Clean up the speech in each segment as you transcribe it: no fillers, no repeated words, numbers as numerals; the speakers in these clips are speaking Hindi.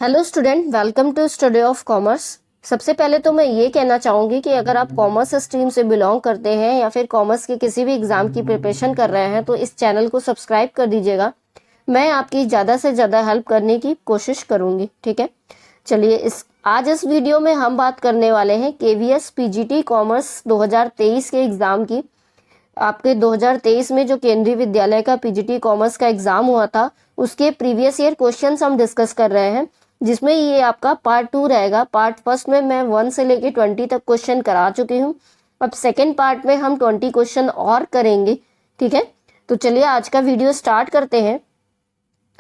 Hello student, welcome to study of commerce. सबसे पहले तो मैं ये कहना चाहूँगी कि अगर आप कॉमर्स स्ट्रीम से बिलोंग करते हैं या फिर कॉमर्स के किसी भी एग्ज़ाम की प्रिपरेशन कर रहे हैं तो इस चैनल को सब्सक्राइब कर दीजिएगा। मैं आपकी ज़्यादा से ज़्यादा हेल्प करने की कोशिश करूँगी, ठीक है। चलिए आज इस वीडियो में हम बात करने वाले हैं KVS PGT कॉमर्स 2023 के एग्ज़ाम की। आपके 2023 में जो केंद्रीय विद्यालय का PGT कॉमर्स का एग्ज़ाम हुआ था उसके प्रीवियस ईयर क्वेश्चंस हम डिस्कस कर रहे हैं, जिसमें ये आपका पार्ट 2 रहेगा। पार्ट फर्स्ट में मैं 1 से लेके 20 तक क्वेश्चन करा चुकी हूँ। अब सेकेंड पार्ट में हम 20 क्वेश्चन और करेंगे, ठीक है। तो चलिए आज का वीडियो स्टार्ट करते हैं।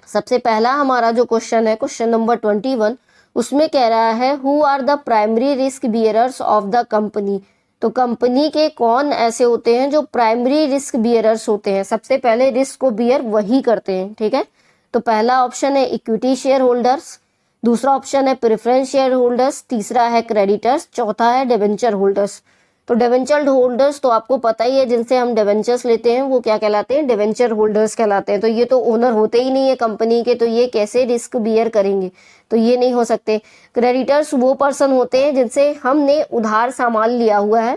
सबसे पहला हमारा जो क्वेश्चन है, क्वेश्चन नंबर 21, उसमें कह रहा है who are the primary risk bearers of the company. तो कंपनी के कौन ऐसे होते हैं जो प्राइमरी रिस्क बियरर्स होते हैं। सबसे पहले रिस्क को बियर वही करते हैं, ठीक है। तो पहला ऑप्शन है इक्विटी शेयर होल्डर्स, दूसरा ऑप्शन है प्रेफरेंस शेयर होल्डर्स, तीसरा है क्रेडिटर्स, चौथा है डिबेंचर होल्डर्स। तो डिबेंचर होल्डर्स तो आपको पता ही है, जिनसे हम डिबेंचर्स लेते हैं वो क्या कहलाते हैं, डिबेंचर होल्डर्स कहलाते हैं। तो ये तो ओनर होते ही नहीं है कंपनी के, तो ये कैसे रिस्क बियर करेंगे, तो ये नहीं हो सकते। क्रेडिटर्स वो पर्सन होते हैं जिनसे हमने उधार सामान लिया हुआ है,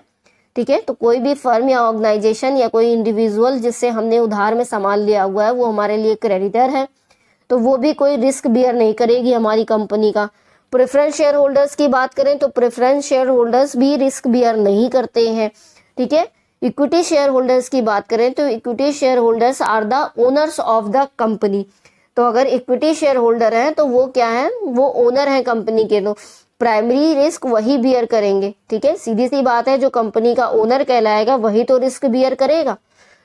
ठीक है। तो कोई भी फर्म या ऑर्गेनाइजेशन या कोई इंडिविजुअल जिससे हमने उधार में सामान लिया हुआ है वो हमारे लिए क्रेडिटर है, तो वो भी कोई रिस्क बियर नहीं करेगी हमारी कंपनी का। प्रेफरेंस शेयर होल्डर्स की बात करें तो प्रेफरेंस शेयर होल्डर्स भी रिस्क बियर नहीं करते हैं, ठीक है। इक्विटी शेयर होल्डर्स की बात करें तो equity share holders are the owners of the company. तो अगर इक्विटी शेयर होल्डर हैं तो वो क्या है, वो ओनर है कंपनी के, तो प्राइमरी रिस्क वही बियर करेंगे, ठीक है। सीधी सी बात है, जो कंपनी का ओनर कहलाएगा वही तो रिस्क बियर करेगा।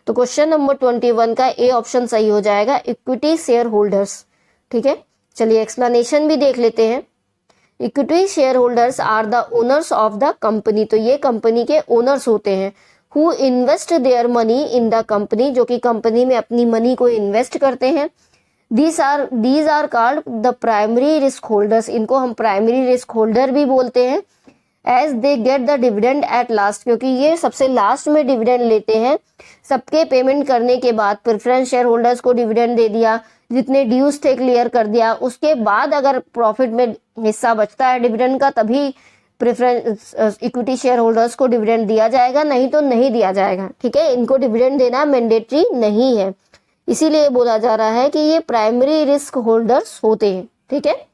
तो क्वेश्चन नंबर 21 का ए ऑप्शन सही हो जाएगा, इक्विटी शेयर होल्डर्स, ठीक है। चलिए एक्सप्लेनेशन भी देख लेते हैं। Equity share holders are the owners of the company, तो ये कंपनी के ओनर्स होते हैं। Who invest their money in the company, जो कि कंपनी में अपनी मनी को इन्वेस्ट करते हैं। These are called the primary risk holders, इनको हम प्राइमरी रिस्क होल्डर भी बोलते हैं। As they get the dividend at last, क्योंकि ये सबसे लास्ट में डिविडेंड लेते हैं। सबके पेमेंट करने के बाद प्रेफरेंस शेयर होल्डर्स को डिविडेंड दे दिया, जितने ड्यूज थे क्लियर कर दिया, उसके बाद अगर प्रॉफिट में हिस्सा बचता है डिविडेंड का तभी प्रेफरेंस इक्विटी शेयर होल्डर्स को डिविडेंड दिया जाएगा, नहीं तो नहीं दिया जाएगा, ठीक है। इनको डिविडेंड देना मैंडेटरी नहीं है, इसीलिए बोला जा रहा है कि ये प्राइमरी रिस्क होल्डर्स होते हैं, ठीक है।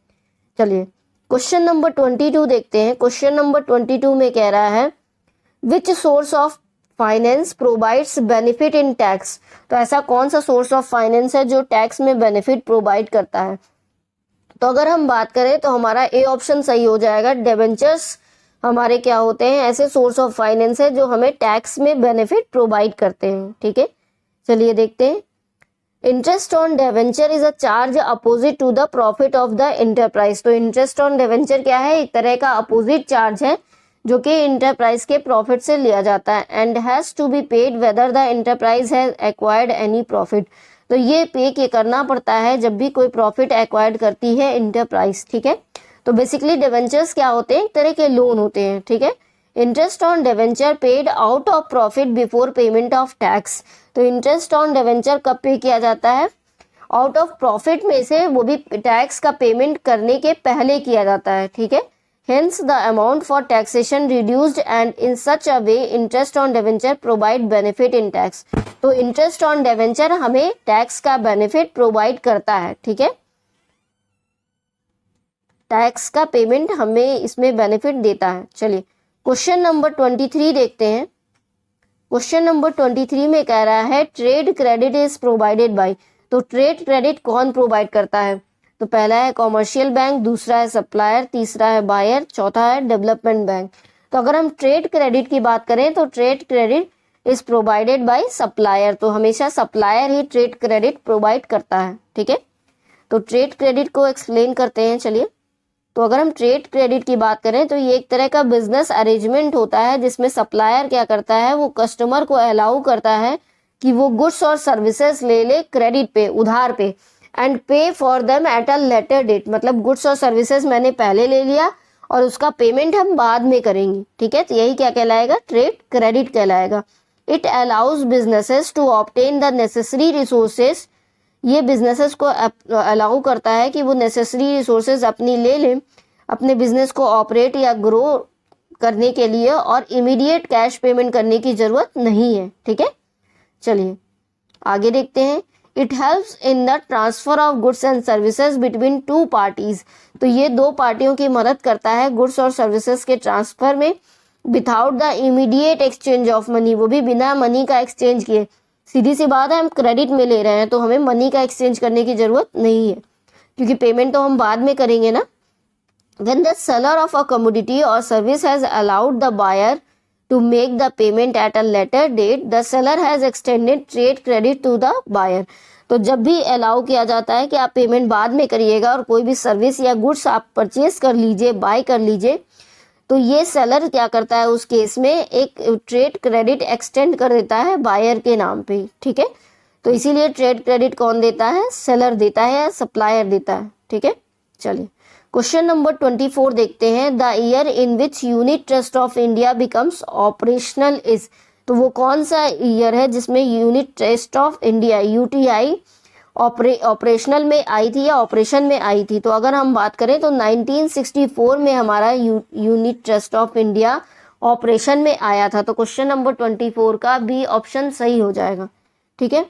चलिए क्वेश्चन नंबर 22 देखते हैं। क्वेश्चन नंबर 22 में कह रहा है which source of finance provides benefit in tax. तो ऐसा कौन सा सोर्स ऑफ फाइनेंस है जो टैक्स में बेनिफिट प्रोवाइड करता है। तो अगर हम बात करें तो हमारा ए ऑप्शन सही हो जाएगा। डिबेंचर्स हमारे क्या होते हैं, ऐसे सोर्स ऑफ फाइनेंस है जो हमें टैक्स में बेनिफिट प्रोवाइड करते हैं, ठीक है। चलिए देखते हैं। Interest on debenture is a charge opposite to the profit of the enterprise. तो इंटरेस्ट ऑन डिवेंचर क्या है, एक तरह का अपोजिट चार्ज है जो कि इंटरप्राइज के प्रॉफिट से लिया जाता है। And has to be paid whether the enterprise has acquired any profit. तो ये पे के करना पड़ता है जब भी कोई प्रॉफिट एक्वायर्ड करती है इंटरप्राइज, ठीक है। तो बेसिकली डिवेंचर्स क्या होते हैं, एक तरह के लोन होते हैं, ठीक है। Interest on debenture paid out of profit before payment of tax. तो इंटरेस्ट ऑन डिवेंचर कब पे किया जाता है, आउट ऑफ प्रॉफिट में से, वो भी टैक्स का पेमेंट करने के पहले किया जाता है, ठीक है। Hence the amount for taxation reduced and in such a way interest on debenture provide benefit in tax। तो interest on debenture हमें टैक्स का बेनिफिट प्रोवाइड करता है, ठीक है। टैक्स का पेमेंट हमें इसमें बेनिफिट देता है। चलिए क्वेश्चन नंबर 23 देखते हैं। क्वेश्चन नंबर 23 में कह रहा है trade credit is provided by. तो ट्रेड क्रेडिट कौन प्रोवाइड करता है, तो पहला है कॉमर्शियल बैंक, दूसरा है सप्लायर, तीसरा है बायर, चौथा है डेवलपमेंट बैंक। तो अगर हम ट्रेड क्रेडिट की बात करें तो trade credit is provided by supplier. तो हमेशा सप्लायर ही ट्रेड क्रेडिट प्रोवाइड करता है, ठीक है। तो ट्रेड क्रेडिट को एक्सप्लेन करते हैं। चलिए, तो अगर हम ट्रेड क्रेडिट की बात करें तो ये एक तरह का बिजनेस अरेंजमेंट होता है जिसमें सप्लायर क्या करता है, वो कस्टमर को अलाउ करता है कि वो गुड्स और सर्विसेज ले क्रेडिट पे, उधार पे, and pay for them at a later date. मतलब गुड्स और सर्विसेज मैंने पहले ले लिया और उसका पेमेंट हम बाद में करेंगे, ठीक है। तो यही क्या कहलाएगा, ट्रेड क्रेडिट कहलाएगा। It allows businesses to obtain the necessary resources ये बिजनेसेस को अलाउ करता है कि वो नेसेसरी रिसोर्सेज अपनी ले लें अपने बिजनेस को ऑपरेट या ग्रो करने के लिए, और इमीडिएट कैश पेमेंट करने की जरूरत नहीं है। ठीक है, चलिए आगे देखते हैं। It helps in the transfer of goods and services between two parties. तो ये दो पार्टियों की मदद करता है गुड्स और सर्विसेज के ट्रांसफर में, without the immediate exchange of money, वो भी बिना मनी का एक्सचेंज किए। सीधी सी बात है, हम क्रेडिट में ले रहे हैं तो हमें मनी का एक्सचेंज करने की जरूरत नहीं है, क्योंकि पेमेंट तो हम बाद में करेंगे ना। When the seller of a commodity or service has allowed the buyer to make the payment at a later date, the seller has extended trade credit to the buyer. तो जब भी अलाउ किया जाता है कि आप पेमेंट बाद में करिएगा और कोई भी सर्विस या गुड्स आप परचेज कर लीजिए, बाय कर लीजिए, तो ये सेलर क्या करता है उस केस में एक ट्रेड क्रेडिट एक्सटेंड कर देता है बायर के नाम पे। ठीक है, तो इसीलिए ट्रेड क्रेडिट कौन देता है? सेलर देता है या सप्लायर देता है। ठीक है, चलिए क्वेश्चन नंबर 24 देखते हैं। The year in which unit trust of India becomes operational is. तो वो कौन सा ईयर है जिसमें unit trust of India UTI operational में आई थी या ऑपरेशन में आई थी? तो अगर हम बात करें तो 1964 में हमारा unit trust of India operation में आया था। तो क्वेश्चन नंबर 24 का बी ऑप्शन सही हो जाएगा। ठीक है,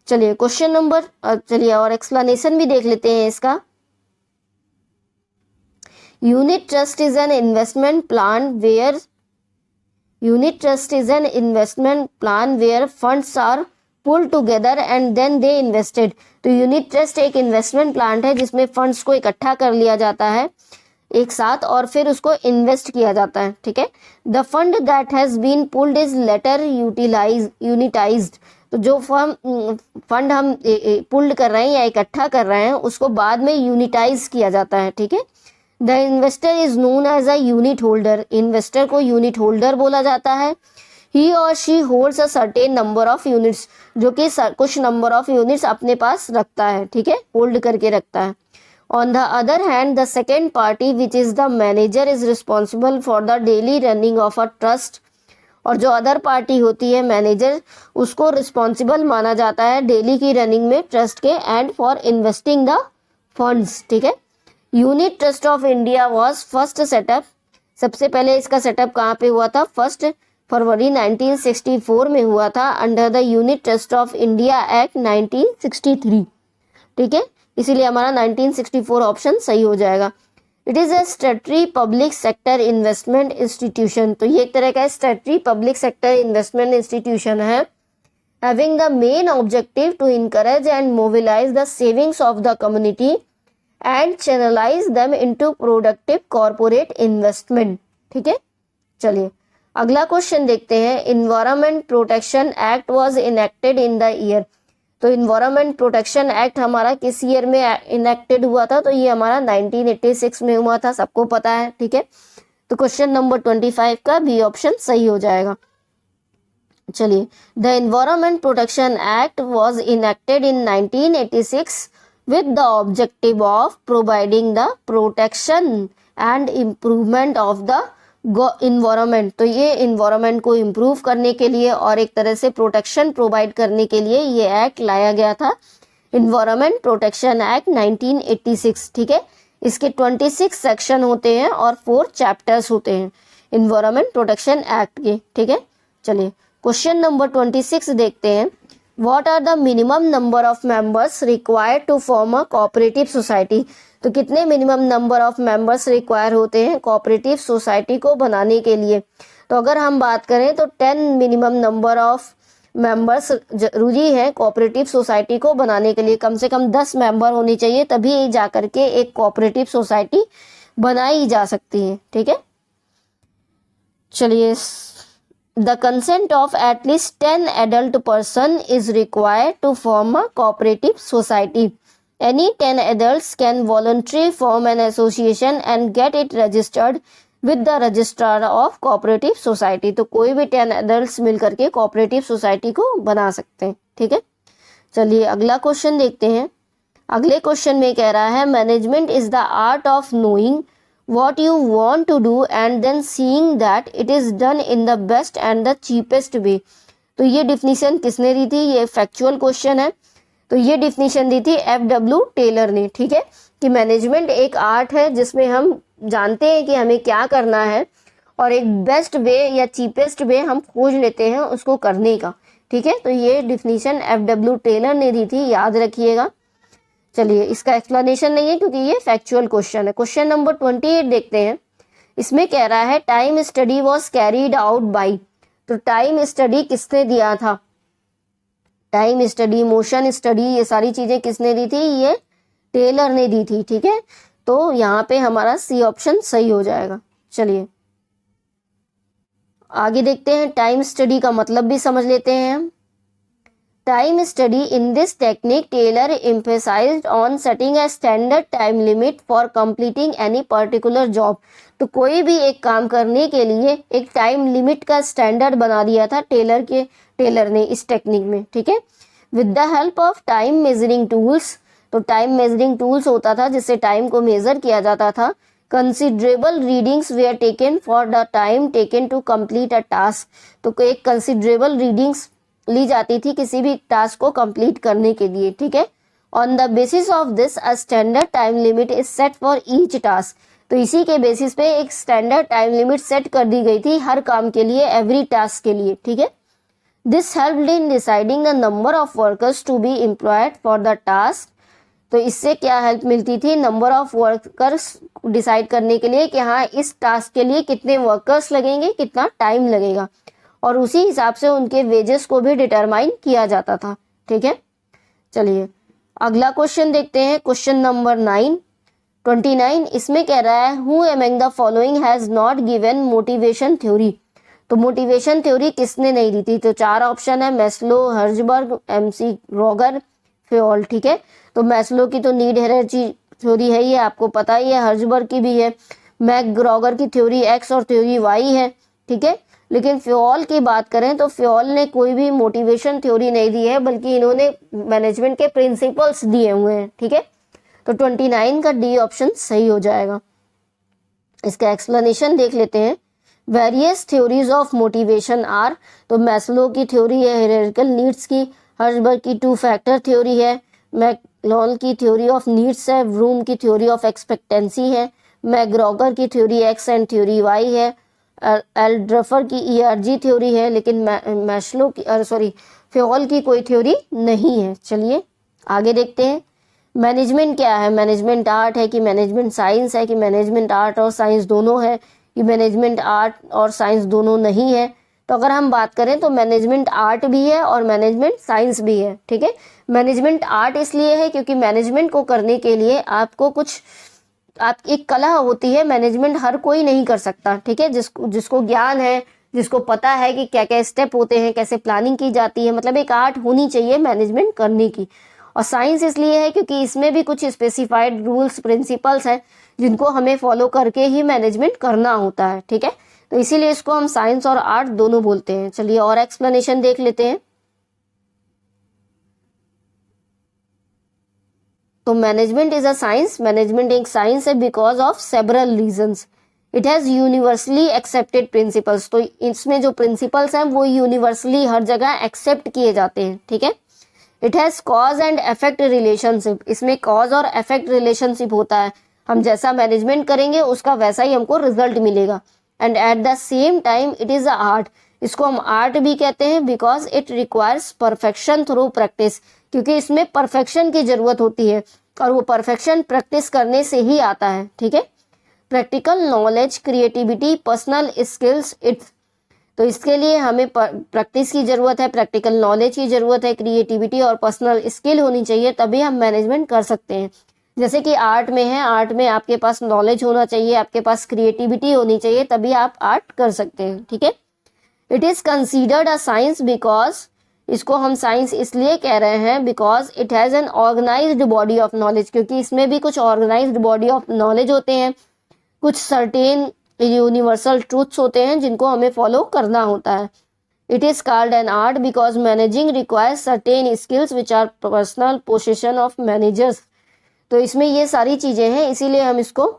चलिए क्वेश्चन नंबर चलिए और एक्सप्लेनेशन भी देख लेते हैं इसका। Unit trust is an investment plan where funds are pulled together and then they invested. तो यूनिट ट्रस्ट एक इन्वेस्टमेंट प्लान है जिसमें फंड्स को इकट्ठा कर लिया जाता है एक साथ और फिर उसको इन्वेस्ट किया जाता है। ठीक है, the fund that has been pooled is later unitised. तो जो फंड हम पुल्ड कर रहे हैं या इकट्ठा कर रहे हैं उसको बाद में यूनिटाइज किया जाता है। ठीक है, the investor is known as a unit holder. Investor को यूनिट होल्डर बोला जाता है। ही और she holds a certain number of units, जो कि कुछ नंबर ऑफ यूनिट्स अपने पास रखता है। ठीक है, होल्ड करके रखता है। On the other hand the second party which is the manager is responsible for the daily running of a trust. और जो अदर पार्टी होती है मैनेजर, उसको रिस्पॉन्सिबल माना जाता है डेली की रनिंग में ट्रस्ट के and for investing the funds. ठीक है, unit trust of India was first setup. सबसे पहले इसका सेटअप कहाँ पे हुआ था? 1 फरवरी 1964 में हुआ था under the unit trust of India act 1963। ठीक है, इसीलिए हमारा 1964 ऑप्शन सही हो जाएगा। It is a statutory public sector investment institution. तो ये एक तरह का statutory public sector investment institution है, having the main objective to encourage and mobilise the savings of the community and channelize them into productive corporate investment। ठीक है, चलिए अगला क्वेश्चन देखते हैं। Environment protection act was enacted in the year. तो इन्वायरमेंट प्रोटेक्शन एक्ट हमारा किस ईयर में इनेक्टेड हुआ था? तो ये हमारा 1986 में हुआ था, सबको पता है। ठीक है, तो क्वेश्चन नंबर 25 का बी ऑप्शन सही हो जाएगा। चलिए, the environment protection act was enacted in 1986 with the objective of providing the protection and improvement of the environment। तो ये environment को improve करने के लिए और एक तरह से protection provide करने के लिए ये एक्ट लाया गया था, Environment Protection Act 1986। ठीक है, इसके 26 सेक्शन होते हैं और 4 चैप्टर्स होते हैं Environment Protection Act के। ठीक है, चलिए क्वेश्चन नंबर 26 देखते हैं। What are the minimum number of members required to form a cooperative society? तो कितने minimum number of members require होते हैं कोऑपरेटिव सोसाइटी को बनाने के लिए? तो अगर हम बात करें तो 10 मिनिमम नंबर ऑफ मेंबर्स जरूरी है कोऑपरेटिव सोसाइटी को बनाने के लिए। कम से कम 10 मेंबर होने चाहिए, तभी जा करके एक कोऑपरेटिव सोसाइटी बनाई जा सकती है। ठीक है, चलिए The consent of at least 10 adult person is required to form a cooperative society. Any 10 adults can voluntarily form an association and get it registered with the registrar of cooperative society। तो कोई भी 10 adults मिल करके cooperative society को बना सकते हैं। ठीक है, चलिए अगला क्वेश्चन देखते हैं। अगले क्वेश्चन में कह रहा है management is the art of knowing what you want to do and then seeing that it is done in the best and the cheapest way। तो ये डिफिनीशन किसने दी थी? ये फैक्चुअल क्वेश्चन है। तो ये डिफिनीशन दी थी FW टेलर ने, ठीक है, कि मैनेजमेंट एक आर्ट है जिसमें हम जानते हैं कि हमें क्या करना है और एक बेस्ट वे या चीपेस्ट वे हम खोज लेते हैं उसको करने का, ठीक है। तो ये डिफिनीशन FW टेलर ने दी थी, याद रखिएगा। चलिए, इसका एक्सप्लेनेशन नहीं है क्योंकि ये फैक्चुअल क्वेश्चन है। क्वेश्चन नंबर 28 देखते हैं। इसमें कह रहा है time study was carried out by, तो टाइम स्टडी किसने दिया था? टाइम स्टडी, मोशन स्टडी, ये सारी चीजें किसने दी थी? ये टेलर ने दी थी, ठीक है। तो यहाँ पे हमारा सी ऑप्शन सही हो जाएगा। चलिए आगे देखते हैं, टाइम स्टडी का मतलब भी समझ लेते हैं हम। Time study in this technique Taylor emphasized on setting a standard time limit for completing any particular job. तो कोई भी एक काम करने के लिए एक टाइम लिमिट का स्टैंडर्ड बना दिया था टेलर ने इस टेक्निक में, ठीक है। With the help of time measuring tools, तो टाइम मेजरिंग टूल्स होता था जिससे टाइम को मेजर किया जाता था। Considerable readings were taken for the time taken to complete a task, तो एक कंसिडरेबल रीडिंग्स ली जाती थी किसी भी टास्क को कंप्लीट करने के लिए, ठीक है। On the basis of this a standard time limit is set for each task, तो इसी के बेसिस पे एक स्टैंडर्ड टाइम लिमिट सेट कर दी गई थी हर काम के लिए, एवरी टास्क के लिए, ठीक है। This helped in deciding the number of workers to be employed for the task, तो इससे क्या हेल्प मिलती थी? नंबर ऑफ वर्कर्स डिसाइड करने के लिए कि हाँ इस टास्क के लिए कितने वर्कर्स लगेंगे, कितना टाइम लगेगा, और उसी हिसाब से उनके वेजेस को भी डिटरमाइन किया जाता था, ठीक है। चलिए अगला क्वेश्चन देखते हैं, क्वेश्चन नंबर 29। इसमें कह रहा है who among the following has not given motivation theory, तो मोटिवेशन थ्योरी किसने नहीं दी थी? तो 4 ऑप्शन है, मैस्लो, हर्जबर्ग, MC ग्रोगर, फ्योल, ठीक है। तो मैस्लो की तो नीड हायरार्की थ्योरी है, ये आपको पता ही है, हर्जबर्ग की भी है, मैकग्रॉगर की थ्योरी X और थ्योरी Y है, ठीक है। लेकिन फ्योल की बात करें तो फ्योल ने कोई भी मोटिवेशन थ्योरी नहीं दी है, बल्कि इन्होंने मैनेजमेंट के प्रिंसिपल्स दिए हुए हैं, ठीक है। तो 29 का D ऑप्शन सही हो जाएगा। इसका एक्सप्लेनेशन देख लेते हैं। Various theories of motivation are, तो मैस्लो की थ्योरी है हायरार्किकल नीड्स की, हर्जबर्ग की 2 फैक्टर थ्योरी है, मैकलॉन की थ्योरी ऑफ नीड्स है, व्रूम की थ्योरी ऑफ एक्सपेक्टेंसी है, मैकग्रॉगर की theory X and theory Y है, एल्ड्रफर की ERG थ्योरी है, लेकिन मैस्लो की फ्योल की कोई थ्योरी नहीं है। चलिए आगे देखते हैं, मैनेजमेंट क्या है? मैनेजमेंट आर्ट है कि मैनेजमेंट साइंस है, कि मैनेजमेंट आर्ट और साइंस दोनों है, कि मैनेजमेंट आर्ट और साइंस दोनों नहीं है? तो अगर हम बात करें तो मैनेजमेंट आर्ट भी है और मैनेजमेंट साइंस भी है, ठीक है। मैनेजमेंट आर्ट इसलिए है क्योंकि मैनेजमेंट को करने के लिए आपको एक कला होती है, मैनेजमेंट हर कोई नहीं कर सकता, ठीक है। जिसको ज्ञान है, जिसको पता है कि क्या क्या स्टेप होते हैं, कैसे प्लानिंग की जाती है, मतलब एक आर्ट होनी चाहिए मैनेजमेंट करने की। और साइंस इसलिए है क्योंकि इसमें भी कुछ स्पेसिफाइड रूल्स प्रिंसिपल्स हैं जिनको हमें फॉलो करके ही मैनेजमेंट करना होता है, ठीक है। तो इसीलिए इसको हम साइंस और आर्ट दोनों बोलते हैं। चलिए और एक्सप्लेनेशन देख लेते हैं। तो management is a science, management एक साइंस है because of several reasons. It has universally accepted principles, तो इसमें जो प्रिंसिपल्स हैं वो यूनिवर्सली हर जगह एक्सेप्ट किए जाते हैं, ठीक है। It has cause and effect relationship, इसमें कॉज और इफेक्ट रिलेशनशिप होता है, हम जैसा मैनेजमेंट करेंगे उसका वैसा ही हमको रिजल्ट मिलेगा। And at the same time it is a art, इसको हम आर्ट भी कहते हैं because it requires perfection through practice, क्योंकि इसमें परफेक्शन की जरूरत होती है और वो परफेक्शन प्रैक्टिस करने से ही आता है, ठीक है। Practical knowledge, creativity, personal skills, it's, तो इसके लिए हमें प्रैक्टिस की जरूरत है, प्रैक्टिकल नॉलेज की जरूरत है, क्रिएटिविटी और पर्सनल स्किल होनी चाहिए, तभी हम मैनेजमेंट कर सकते हैं। जैसे कि आर्ट में है, आर्ट में आपके पास नॉलेज होना चाहिए, आपके पास क्रिएटिविटी होनी चाहिए, तभी आप आर्ट कर सकते हैं, ठीक है। It is considered a science because, इसको हम साइंस इसलिए कह रहे हैं because it has an organized body of knowledge, क्योंकि इसमें भी कुछ ऑर्गेनाइज्ड बॉडी ऑफ नॉलेज होते हैं, कुछ सर्टेन यूनिवर्सल ट्रूथ्स होते हैं जिनको हमें फॉलो करना होता है। It is called an art because managing requires certain skills which are personal position of managers, तो इसमें ये सारी चीजें हैं, इसीलिए हम इसको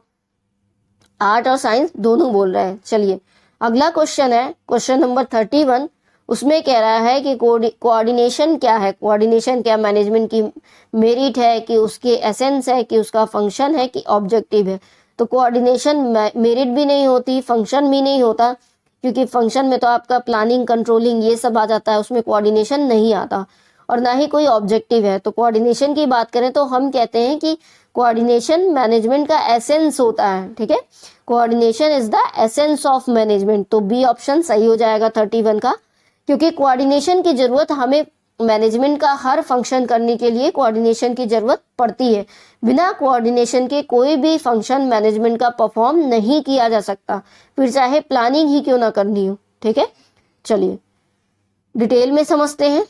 आर्ट और साइंस दोनों बोल रहे हैं। चलिए अगला क्वेश्चन है क्वेश्चन नंबर 31। उसमें कह रहा है कि कोऑर्डिनेशन क्या है, कोऑर्डिनेशन क्या मैनेजमेंट की मेरिट है, कि उसकी एसेंस है, कि उसका फंक्शन है, कि ऑब्जेक्टिव है। तो कोऑर्डिनेशन मेरिट भी नहीं होती, फंक्शन भी नहीं होता, क्योंकि फंक्शन में तो आपका प्लानिंग, कंट्रोलिंग ये सब आ जाता है, उसमें कोऑर्डिनेशन नहीं आता, और ना ही कोई ऑब्जेक्टिव है। तो कोऑर्डिनेशन की बात करें तो हम कहते हैं कि कोऑर्डिनेशन मैनेजमेंट का एसेंस होता है, ठीक है। Coordination is the essence of management. तो बी ऑप्शन सही हो जाएगा 31 का, क्योंकि कोऑर्डिनेशन की जरूरत हमें मैनेजमेंट का हर फंक्शन करने के लिए कोऑर्डिनेशन की जरूरत पड़ती है। बिना कोऑर्डिनेशन के कोई भी फंक्शन मैनेजमेंट का परफॉर्म नहीं किया जा सकता, फिर चाहे प्लानिंग ही क्यों ना करनी हो, ठीक है। चलिए डिटेल में समझते हैं।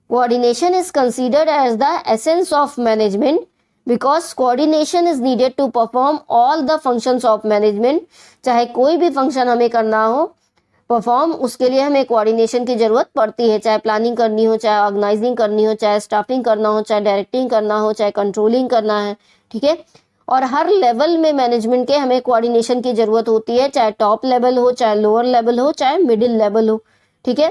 Coordination is considered as the essence of management because coordination is needed to perform all the functions of management. चाहे कोई भी फंक्शन हमें करना हो परफॉर्म, उसके लिए हमें कोऑर्डिनेशन की जरूरत पड़ती है, चाहे प्लानिंग करनी हो, चाहे ऑर्गेनाइजिंग करनी हो, चाहे स्टाफिंग करना हो, चाहे डायरेक्टिंग करना हो, चाहे कंट्रोलिंग करना है, ठीक है। और हर लेवल में मैनेजमेंट के हमें कोऑर्डिनेशन की जरूरत होती है, चाहे टॉप लेवल हो, चाहे लोअर लेवल हो, चाहे मिडिल लेवल हो, ठीक है।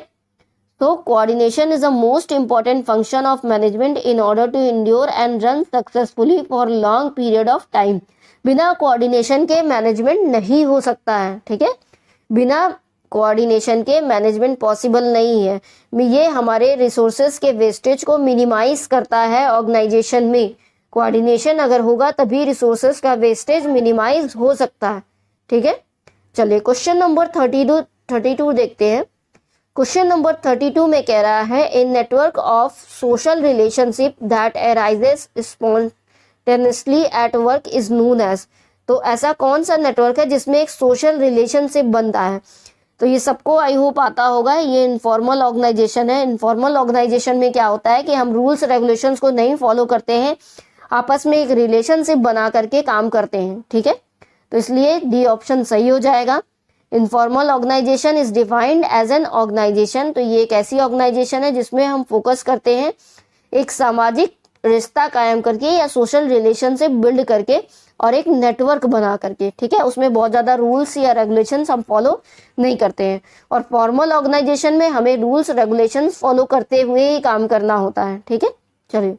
तो coordination is the most important function of management in order to endure and run successfully for long period of time. बिना कोऑर्डिनेशन के मैनेजमेंट नहीं हो सकता है, ठीक है। बिना कोऑर्डिनेशन के मैनेजमेंट पॉसिबल नहीं है। ये हमारे रिसोर्सेज के वेस्टेज को मिनिमाइज करता है ऑर्गेनाइजेशन में। कोऑर्डिनेशन अगर होगा तभी रिसोर्सेज का वेस्टेज मिनिमाइज हो सकता है, ठीक है। चलिए क्वेश्चन नंबर 32 देखते हैं। क्वेश्चन नंबर 32 में कह रहा है a network of social relationship that arises spontaneously at work is known as. तो ऐसा कौन सा नेटवर्क है जिसमें एक सोशल रिलेशनशिप बनता है। तो ये सबको आई होप आता होगा, ये इनफॉर्मल ऑर्गेनाइजेशन है। इनफॉर्मल ऑर्गेनाइजेशन में क्या होता है कि हम रूल्स रेगुलेशंस को नहीं फॉलो करते हैं, आपस में एक रिलेशनशिप बना करके काम करते हैं, ठीक है। तो इसलिए डी ऑप्शन सही हो जाएगा। Informal organization is defined as an organization. तो ये एक ऐसी ऑर्गेनाइजेशन है जिसमें हम फोकस करते हैं एक सामाजिक रिश्ता कायम करके या सोशल रिलेशनशिप बिल्ड करके और एक नेटवर्क बना करके, ठीक है। उसमें बहुत ज़्यादा रूल्स या रेगुलेशंस हम फॉलो नहीं करते हैं, और फॉर्मल ऑर्गेनाइजेशन में हमें रूल्स रेगुलेशंस फॉलो करते हुए ही काम करना होता है, ठीक है। चलिए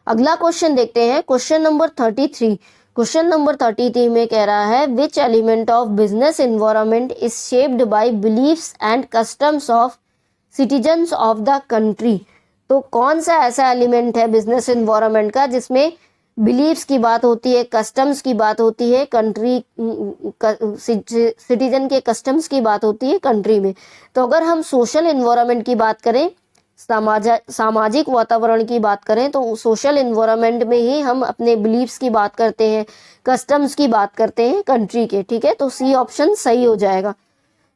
अगला क्वेश्चन देखते हैं, क्वेश्चन नंबर 33। क्वेश्चन नंबर 33 में कह रहा है which element of business environment is shaped by beliefs and customs of citizens of the country. तो कौन सा ऐसा एलिमेंट है बिजनेस इन्वायरमेंट का जिसमें बिलीव्स की बात होती है, कस्टम्स की बात होती है, कंट्री सिटीजन के कस्टम्स की बात होती है कंट्री में। तो अगर हम सोशल इन्वायरमेंट की बात करें, सामाजिक वातावरण की बात करें, तो सोशल इन्वायरमेंट में ही हम अपने बिलीव्स की बात करते हैं, कस्टम्स की बात करते हैं कंट्री के, ठीक है। तो सी ऑप्शन सही हो जाएगा।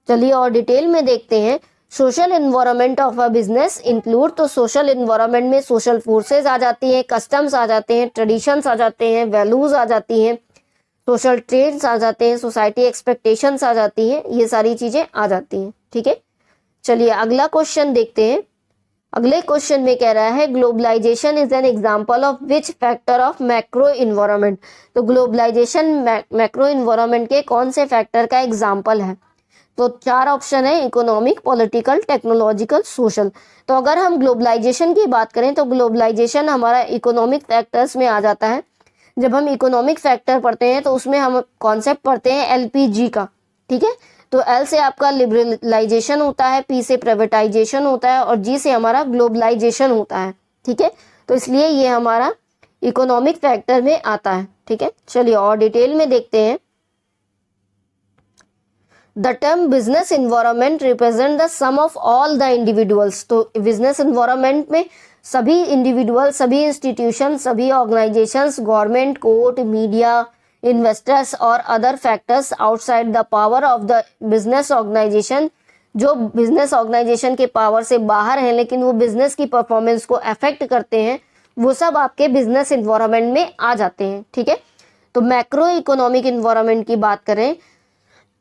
चलिए और डिटेल में देखते हैं। Social environment of a business include, तो सोशल इन्वायरमेंट में सोशल फोर्सेज आ जाती हैं, कस्टम्स आ जाते हैं, ट्रेडिशंस आ जाते हैं, वैल्यूज आ जाती हैं, सोशल ट्रेड्स आ जाते हैं, सोसाइटी एक्सपेक्टेशंस आ जाती हैं, ये सारी चीजें आ जाती हैं, ठीक है। चलिए अगला क्वेश्चन देखते हैं। अगले क्वेश्चन में कह रहा है globalization is an example of which factor of macro environment. तो ग्लोबलाइजेशन मैक्रो इन्वायरमेंट के कौन से फैक्टर का एग्जाम्पल है। तो 4 ऑप्शन है, इकोनॉमिक, पॉलिटिकल, टेक्नोलॉजिकल, सोशल। तो अगर हम ग्लोबलाइजेशन की बात करें तो ग्लोबलाइजेशन हमारा इकोनॉमिक फैक्टर्स में आ जाता है। जब हम इकोनॉमिक फैक्टर पढ़ते हैं तो उसमें हम कॉन्सेप्ट पढ़ते हैं एलपीजी का, ठीक है। तो एल से आपका लिबरलाइजेशन होता है, पी से प्राइवेटाइजेशन होता है और जी से हमारा ग्लोबलाइजेशन होता है, ठीक है। तो इसलिए ये हमारा इकोनॉमिक फैक्टर में आता है, ठीक है। चलिए और डिटेल में देखते हैं। The term business environment represent the sum of all the individuals. तो बिजनेस इन्वायरमेंट में सभी इंडिविजुअल, सभी इंस्टीट्यूशन, सभी organisations, government, court, media, investors और other factors outside the power of the business organisation, जो बिजनेस ऑर्गेनाइजेशन के पावर से बाहर हैं लेकिन वो बिजनेस की परफॉर्मेंस को अफेक्ट करते हैं, वो सब आपके बिजनेस इन्वायरमेंट में आ जाते हैं, ठीक है। तो मैक्रो इकोनॉमिक इन्वायरमेंट की बात करें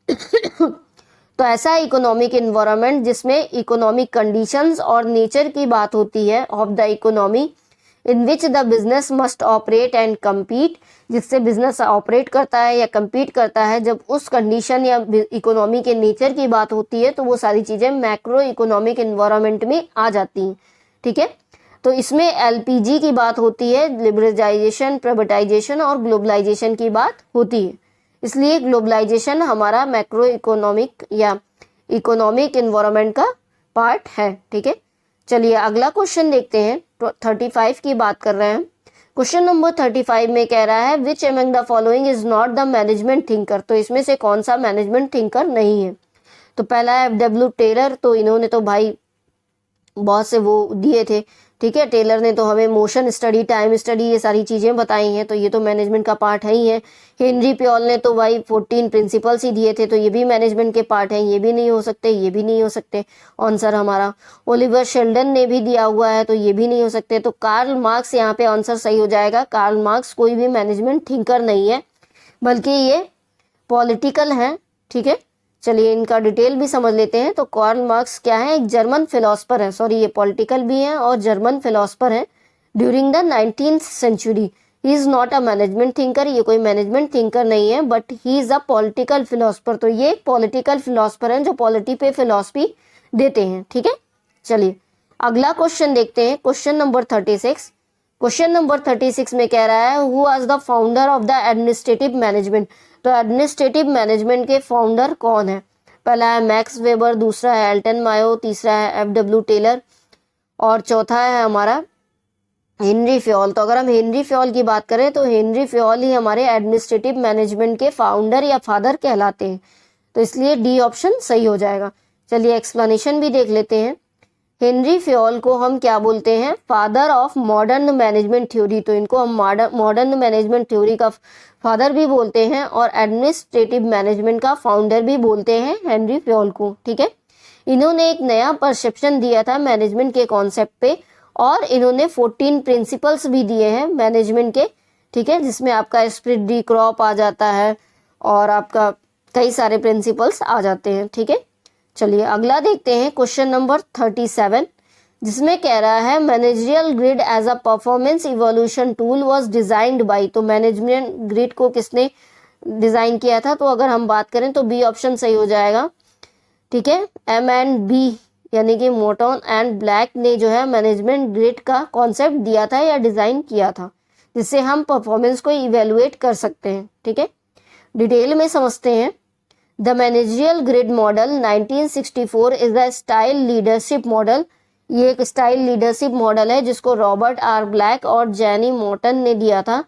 तो ऐसा इकोनॉमिक इन्वायरमेंट जिसमें इकोनॉमिक कंडीशंस और नेचर की बात होती है of the economy in which the business must operate and compete, जिससे बिजनेस ऑपरेट करता है या कम्पीट करता है, जब उस कंडीशन या इकोनॉमी के नेचर की बात होती है तो वो सारी चीजें मैक्रो इकोनॉमिक एनवायरनमेंट में आ जाती हैं। ठीक है, तो इसमें एलपीजी की बात होती है, लिबरलाइजेशन, प्राइवेटाइजेशन और ग्लोबलाइजेशन की बात होती है। इसलिए ग्लोबलाइजेशन हमारा मैक्रो इकोनॉमिक या इकोनॉमिक एनवायरनमेंट का पार्ट है। ठीक है, चलिए अगला क्वेश्चन देखते हैं। 35 की बात कर रहे हैं। क्वेश्चन नंबर 35 में कह रहा है which among the following is not the management thinker, तो इसमें से कौन सा मैनेजमेंट थिंकर नहीं है। तो पहला है एफ.डब्ल्यू. टेलर, तो इन्होंने तो भाई बहुत से वो दिए थे। ठीक है, टेलर ने तो हमें मोशन स्टडी, टाइम स्टडी, ये सारी चीजें बताई हैं, तो ये तो मैनेजमेंट का पार्ट है ही है। हेनरी प्योल ने तो भाई 14 प्रिंसिपल्स ही दिए थे, तो ये भी मैनेजमेंट के पार्ट है, ये भी नहीं हो सकते, ये भी नहीं हो सकते आंसर हमारा। ओलिवर शेल्डन ने भी दिया हुआ है, तो ये भी नहीं हो सकते। तो कार्ल मार्क्स यहाँ पे आंसर सही हो जाएगा। कार्ल मार्क्स कोई भी मैनेजमेंट थिंकर नहीं है, बल्कि ये पॉलिटिकल है। ठीक है, चलिए इनका डिटेल भी समझ लेते हैं। तो कार्ल मार्क्स क्या है, एक जर्मन फिलोसफर है, सॉरी ये पॉलिटिकल भी है और जर्मन फिलोसफर है during the 19th century. He is not a management thinker, ये कोई मैनेजमेंट थिंकर नहीं है, but he is a political philosopher. तो ये पॉलिटिकल फिलोसफर हैं जो पॉलिटी पे फिलोसफी देते हैं। ठीक है, चलिए अगला क्वेश्चन देखते हैं। Question number 36। क्वेश्चन नंबर 36 में कह रहा है who was the founder of the administrative management, तो एडमिनिस्ट्रेटिव मैनेजमेंट के फाउंडर कौन है। पहला है मैक्स वेबर, दूसरा है एल्टन मायो, तीसरा है एफ.डब्ल्यू. टेलर और चौथा है हमारा हेनरी फ्योल। तो अगर हम हेनरी फ्योल की बात करें तो हेनरी फ्योल ही हमारे एडमिनिस्ट्रेटिव मैनेजमेंट के फाउंडर या फादर कहलाते हैं, तो इसलिए डी ऑप्शन सही हो जाएगा। चलिए एक्सप्लेनेशन भी देख लेते हैं। हेनरी फ्योल को हम क्या बोलते हैं, father of modern management theory, तो इनको हम मॉडर्न मैनेजमेंट थ्योरी का फादर भी बोलते हैं और एडमिनिस्ट्रेटिव मैनेजमेंट का फाउंडर भी बोलते हैं हेनरी फ्योल को। ठीक है, इन्होंने एक नया परसेप्शन दिया था मैनेजमेंट के कॉन्सेप्ट पे और इन्होंने 14 प्रिंसिपल्स भी दिए हैं मैनेजमेंट के। ठीक है, जिसमें आपका स्प्रिट डी क्रॉप आ जाता है और आपका कई सारे प्रिंसिपल्स आ जाते हैं। ठीक है, चलिए अगला देखते हैं। क्वेश्चन नंबर 37 जिसमें कह रहा है managerial grid as a performance evaluation tool was designed by, तो मैनेजमेंट ग्रिड को किसने डिजाइन किया था। तो अगर हम बात करें तो बी ऑप्शन सही हो जाएगा। ठीक है, M&B यानी कि मोर्टन एंड ब्लैक ने जो है मैनेजमेंट ग्रिड का कॉन्सेप्ट दिया था या डिजाइन किया था, जिससे हम परफॉर्मेंस को इवेलुएट कर सकते हैं। ठीक है, डिटेल में समझते हैं। The managerial grid model 1964 is the style leadership model, ये एक स्टाइल लीडरशिप मॉडल है जिसको रॉबर्ट आर ब्लैक और जेनी मोर्टन ने दिया था।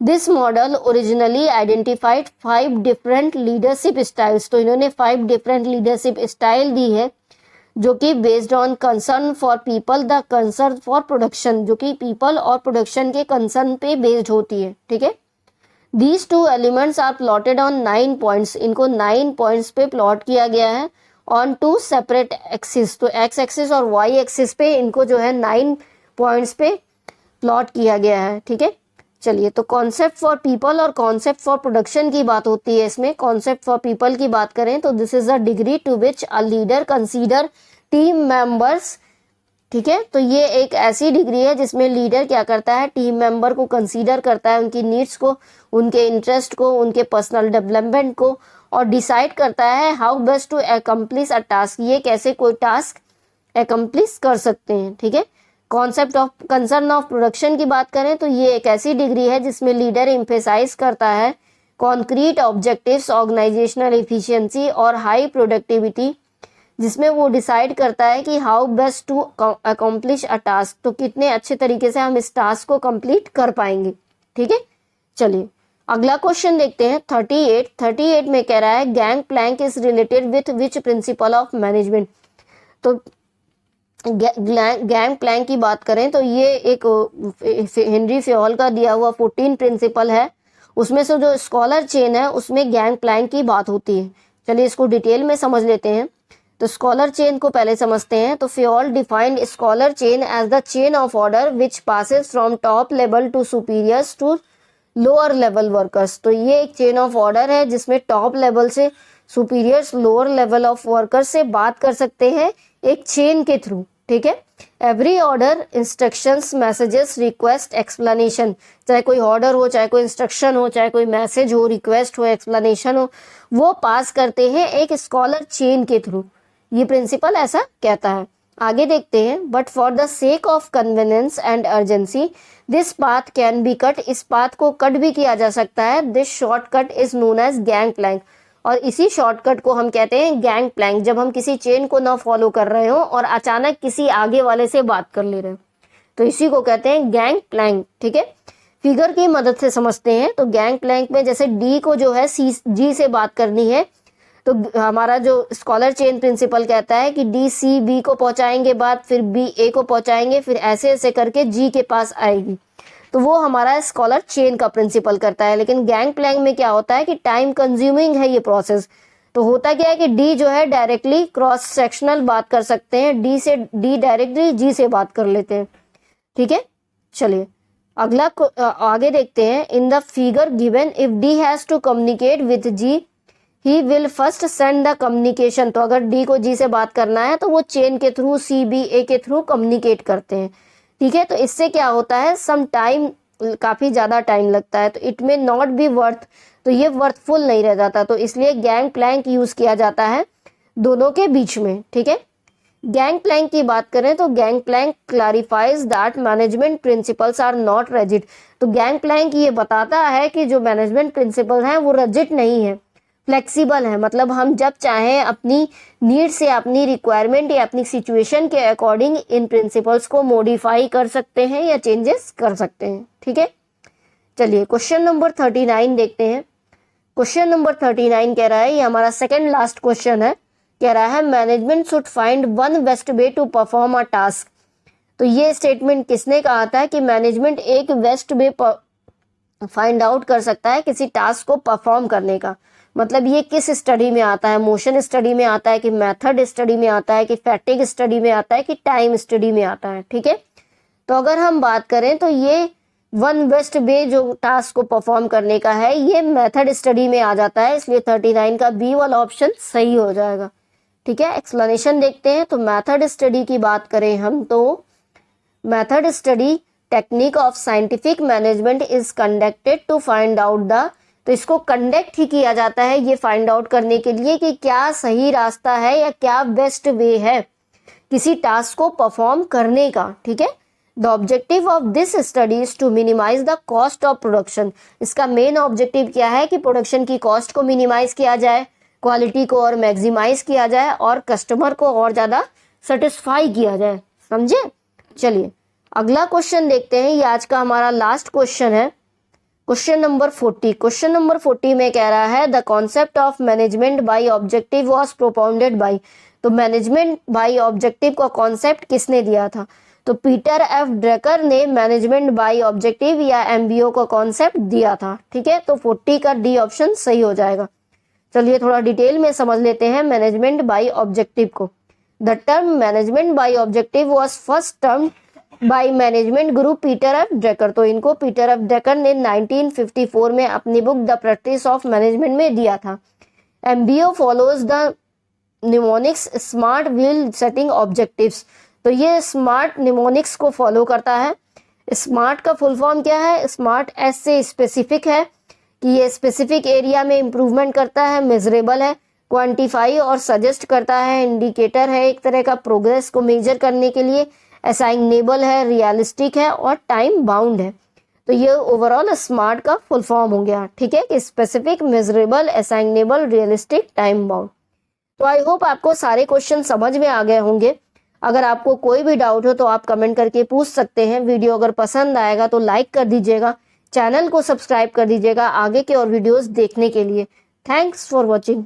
This model originally identified 5 different leadership styles, तो इन्होंने 5 डिफरेंट लीडरशिप स्टाइल दी है जो कि based on concern for people, the concern for production, जो कि पीपल और प्रोडक्शन के कंसर्न पे बेस्ड होती है। ठीक है, these 2 elements are plotted on 9 points, इनको 9 पॉइंट्स पे प्लॉट किया गया है ऑन 2 सेपरेट एक्सिस, तो एक्स एक्सिस और वाई एक्सिस पे इनको जो है 9 पॉइंट्स पे प्लॉट किया गया है। ठीक है, चलिए तो कॉन्सेप्ट फॉर पीपल और कॉन्सेप्ट फॉर प्रोडक्शन की बात होती है इसमें। कॉन्सेप्ट फॉर पीपल की बात करें तो this is a degree to which a leader consider team members. ठीक है, तो ये एक ऐसी डिग्री है जिसमें लीडर क्या करता है, टीम मेंबर को कंसीडर करता है, उनकी नीड्स को, उनके इंटरेस्ट को, उनके पर्सनल डेवलपमेंट को, और डिसाइड करता है how best to accomplish a task, ये कैसे कोई टास्क अकम्प्लिश कर सकते हैं। ठीक है, concept of concern of production की बात करें तो ये एक ऐसी डिग्री है जिसमें लीडर एम्फेसाइज करता है कॉन्क्रीट ऑब्जेक्टिव्स, ऑर्गेनाइजेशनल एफिशिएंसी और हाई प्रोडक्टिविटी, जिसमें वो डिसाइड करता है कि how best to accomplish a task, तो कितने अच्छे तरीके से हम इस टास्क को कंप्लीट कर पाएंगे। ठीक है, चलिए अगला क्वेश्चन देखते हैं। 38 में कह रहा है gangplank is related with which principle of management, तो गैंग प्लैंक की बात करें तो ये एक हेनरी फ्योल का दिया हुआ 14 प्रिंसिपल है, उसमें से जो स्कॉलर चेन है उसमें गैंग प्लैंक की बात होती है। चलिए इसको डिटेल में समझ लेते हैं। तो स्कॉलर चेन को पहले समझते हैं। तो Fayol defined scalar chain as the chain of order which passes from top level to superiors to lower level workers, तो ये एक चेन ऑफ ऑर्डर है जिसमें टॉप लेवल से superiors lower level of workers से बात कर सकते हैं एक चेन के थ्रू। ठीक है, every order, instructions, messages, request, explanation, चाहे कोई ऑर्डर हो, चाहे कोई इंस्ट्रक्शन हो, चाहे कोई मैसेज हो, रिक्वेस्ट हो, एक्सप्लेनेशन हो, वो पास करते हैं एक स्कॉलर चेन के थ्रू। ये प्रिंसिपल ऐसा कहता है। आगे देखते हैं, but for the sake of convenience and urgency this path can be cut, इस पाथ को कट भी किया जा सकता है। This shortcut is known as gangplank, और इसी शॉर्टकट को हम कहते हैं गैंग प्लैंक, जब हम किसी चेन को ना फॉलो कर रहे हो और अचानक किसी आगे वाले से बात कर ले रहे हो, तो इसी को कहते हैं गैंग प्लैंक। ठीक है, फिगर की मदद से समझते हैं। तो गैंग प्लैंक में जैसे डी को जो है सी जी से बात करनी है, तो हमारा जो स्कॉलर चेन प्रिंसिपल कहता है कि डी सी बी को पहुंचाएंगे बात, फिर बी ए को पहुंचाएंगे, फिर ऐसे ऐसे करके जी के पास आएगी। तो वो हमारा स्कॉलर चेन का प्रिंसिपल करता है। लेकिन गैंग प्लैंक में क्या होता है कि टाइम कंज्यूमिंग है ये प्रोसेस। तो होता क्या है कि डी जो है डायरेक्टली क्रॉस सेक्शनल बात कर सकते हैं, डी से डी डायरेक्टली जी से बात कर लेते हैं। ठीक है, चलिए अगला आगे देखते हैं। In the figure given if D has to communicate with G he will first send the communication, तो अगर डी को जी से बात करना है तो वो चेन के थ्रू सी बी ए के थ्रू कम्युनिकेट करते हैं। ठीक है, तो इससे क्या होता है, सम टाइम, काफी ज्यादा टाइम लगता है, तो इट में नॉट बी वर्थ, तो ये वर्थफुल नहीं रह जाता, तो इसलिए गैंग प्लैंक यूज किया जाता है दोनों के बीच में। ठीक है, गैंग प्लैंक की बात करें तो gang plank clarifies that management principles are not rigid, तो गैंग प्लैंक ये बताता है कि जो मैनेजमेंट प्रिंसिपल हैं वो रिजिड नहीं है, फ्लेक्सिबल है। मतलब हम जब चाहें अपनी नीड से, अपनी रिक्वायरमेंट या अपनी सिचुएशन के अकॉर्डिंग इन प्रिंसिपल्स को मॉडिफाई कर सकते हैं या चेंजेस कर सकते हैं। ठीक है, चलिए क्वेश्चन नंबर 39 देखते हैं। क्वेश्चन नंबर 39 कह रहा है, ये हमारा सेकंड लास्ट क्वेश्चन है, कह रहा है management should find one best way to perform a task. तो ये स्टेटमेंट किसने कहा था कि मैनेजमेंट एक बेस्ट वे फाइंड आउट कर सकता है किसी टास्क को परफॉर्म करने का। मतलब ये किस स्टडी में आता है, मोशन स्टडी में आता है कि मेथड स्टडी में आता है कि फैटिग स्टडी में आता है कि टाइम स्टडी में आता है। ठीक है, तो अगर हम बात करें तो ये वन बेस्ट वे जो टास्क को परफॉर्म करने का है ये मेथड स्टडी में आ जाता है, इसलिए 39 का बी वाला ऑप्शन सही हो जाएगा। ठीक है, एक्सप्लेनेशन देखते हैं। तो मेथड स्टडी की बात करें हम तो method study technique of scientific management is conducted to find out the, तो इसको कंडक्ट ही किया जाता है ये फाइंड आउट करने के लिए कि क्या सही रास्ता है या क्या बेस्ट वे है किसी टास्क को परफॉर्म करने का। ठीक है, the objective of this study is to minimise the cost of production, इसका मेन ऑब्जेक्टिव क्या है कि प्रोडक्शन की कॉस्ट को मिनिमाइज किया जाए, क्वालिटी को और मैक्सिमाइज किया जाए और कस्टमर को और ज्यादा सेटिस्फाई किया जाए। समझे, चलिए अगला क्वेश्चन देखते हैं, ये आज का हमारा लास्ट क्वेश्चन है, क्वेश्चन नंबर 40। क्वेश्चन नंबर 40 में कह रहा है the concept of management by objective was propounded bye, तो मैनेजमेंट बाय ऑब्जेक्टिव का कॉन्सेप्ट किसने दिया था, तो पीटर एफ ड्रकर ने मैनेजमेंट बाय ऑब्जेक्टिव या एमबीओ का कॉन्सेप्ट दिया था। ठीक है, तो 40 का डी ऑप्शन सही हो जाएगा। चलिए थोड़ा डिटेल में समझ लेते हैं मैनेजमेंट बाय ऑब्जेक्टिव को। The term management by objective was first term by management Guru Peter F Drucker, तो इनको पीटर एफ ड्रकर ने 1954 में अपनी book the practice of management में दिया था। MBO follows the mnemonics smart wheel setting objectives, तो ये स्मार्ट निमोनिक्स को फॉलो करता है। स्मार्ट का फुल फॉर्म क्या है, स्मार्ट एस से स्पेसिफिक है कि ये स्पेसिफिक एरिया में इंप्रूवमेंट करता है, मेजरेबल है, क्वांटिफाई और सजेस्ट करता है, इंडिकेटर है एक तरह का प्रोग्रेस को मेजर करने के लिए, असाइनेबल है, रियलिस्टिक है और टाइम बाउंड है। तो ये ओवरऑल स्मार्ट का फुल फॉर्म हो गया। ठीक है, कि specific, measurable, assignable, realistic, time bound. तो आई होप आपको सारे क्वेश्चन समझ में आ गए होंगे। अगर आपको कोई भी डाउट हो तो आप कमेंट करके पूछ सकते हैं। वीडियो अगर पसंद आएगा तो लाइक कर दीजिएगा, चैनल को सब्सक्राइब कर दीजिएगा आगे के और वीडियोस देखने के लिए। Thanks for watching.